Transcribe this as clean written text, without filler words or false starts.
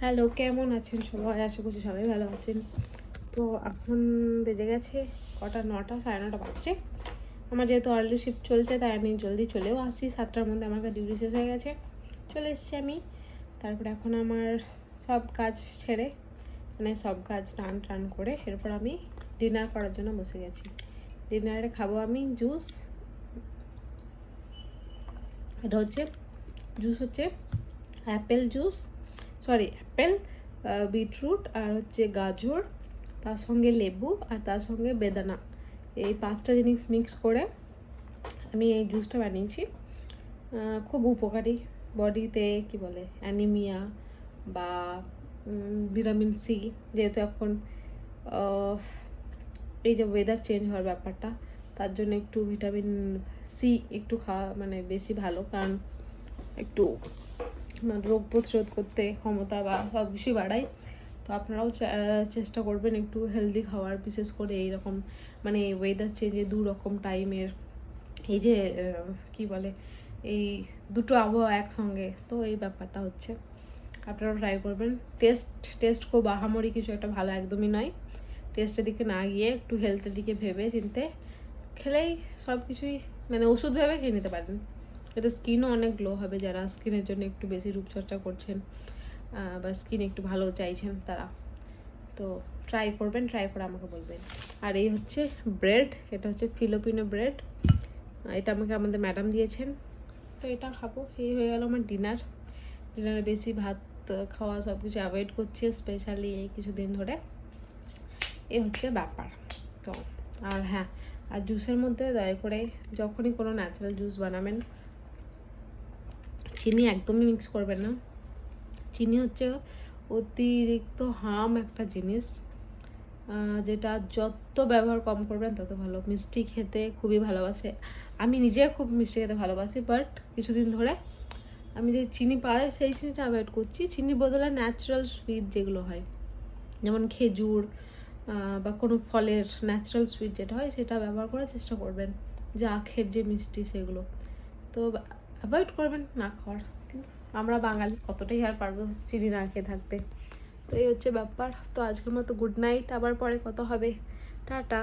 Hello, কেমন আছেন সবাই? আশা করছি সবাই ভালো আছেন। তো এখন বেজে গেছে কটা, 9টা, 9:30 বাজছে। আমার যেহেতু আর্লি শিফট চলছে তাই আমি জলদি চলেও আসছি। 7টার মধ্যে আমার ডিউটি শেষ হয়ে গেছে, চলে এসেছি আমি। তারপরে এখন আমার সব কাজ ছেড়ে, মানে সব কাজ টান করে এরপর আমি ডিনার করার জন্য বসে গেছি। ডিনারে খাবো আমি জুস। এটা হচ্ছে অ্যাপেল জুস, অ্যাপেল, বিটরুট আর হচ্ছে গাজর, তার সঙ্গে লেবু আর তার সঙ্গে বেদানা, এই 5টা জিনিস মিক্স করে আমি এই জুসটা বানিয়েছি। খুব উপকারী বডিতে, কি বলে, অ্যানিমিয়া বা ভিটামিন সি, যেহেতু এখন এই যে ওয়েদার চেঞ্জ হওয়ার ব্যাপারটা, তার জন্য একটু ভিটামিন সি একটু খাওয়া মানে বেশি ভালো, কারণ একটু রোগ প্রতিরোধ করতে ক্ষমতা বা সব কিছুই বাড়ায়। তো আপনারাও চেষ্টা করবেন একটু হেলদি খাওয়ার, বিশেষ করে এইরকম মানে ওয়েদার চেঞ্জে 2 রকম টাইমের এই যে কি বলে, এই দুটো আবহাওয়া একসঙ্গে, তো এই ব্যাপারটা হচ্ছে আপনারাও ট্রাই করবেন। টেস্ট খুব আহামরি কিছু একটা ভালো একদমই নয়। টেস্টের দিকে না গিয়ে একটু হেলথের দিকে ভেবে চিনতে খেলেই সব কিছুই, মানে ওষুধ ভেবে খেয়ে নিতে পারেন। এতে স্কিনও অনেক গ্লো হবে, যারা স্কিনের জন্য একটু বেশি রূপচর্চা করছেন বা স্কিন একটু ভালো চাইছেন তারা। তো ট্রাই করবেন, ট্রাই করে আমাকে বলবেন। আর এই হচ্ছে ব্রেড, এটা হচ্ছে ফিলিপিনো ব্রেড, এটা আমাকে আমাদের ম্যাডাম দিয়েছেন। তো এটা খাবো। এই হয়ে গেল আমার ডিনারে বেশি ভাত খাওয়া সব কিছু অ্যাভয়েড করছি, স্পেশালি এই কিছুদিন ধরে। এই হচ্ছে ব্যাপার। তো আর হ্যাঁ, আর জুসের মধ্যে দয়া করে যখনই কোনো ন্যাচারাল জুস বানাবেন, চিনি একদমই মিক্স করবেন না। চিনি হচ্ছে অতিরিক্ত হার্ম একটা জিনিস, যেটা যত ব্যবহার কম করবেন তত ভালো। মিষ্টি খেতে খুবই ভালোবাসে, আমি নিজে খুব মিষ্টি খেতে ভালোবাসি, বাট কিছুদিন ধরে আমি যে চিনি পাই সেই চিনিটা অ্যাভয়েড করছি। চিনির বদলে ন্যাচারাল সুইট যেগুলো হয়, যেমন খেজুর বা কোনো ফলের ন্যাচারাল সুইট যেটা হয় সেটা ব্যবহার করার চেষ্টা করবেন, যে আখের যে মিষ্টি সেগুলো তো অ্যাভয়েড করবেন না খাওয়ার। কিন্তু আমরা বাঙালি কতটাই আর পারবো চিনি না খেয়ে থাকতে। তো এই হচ্ছে ব্যাপার। তো আজকের মতো গুড নাইট, আবার পরে কথা হবে, টাটা।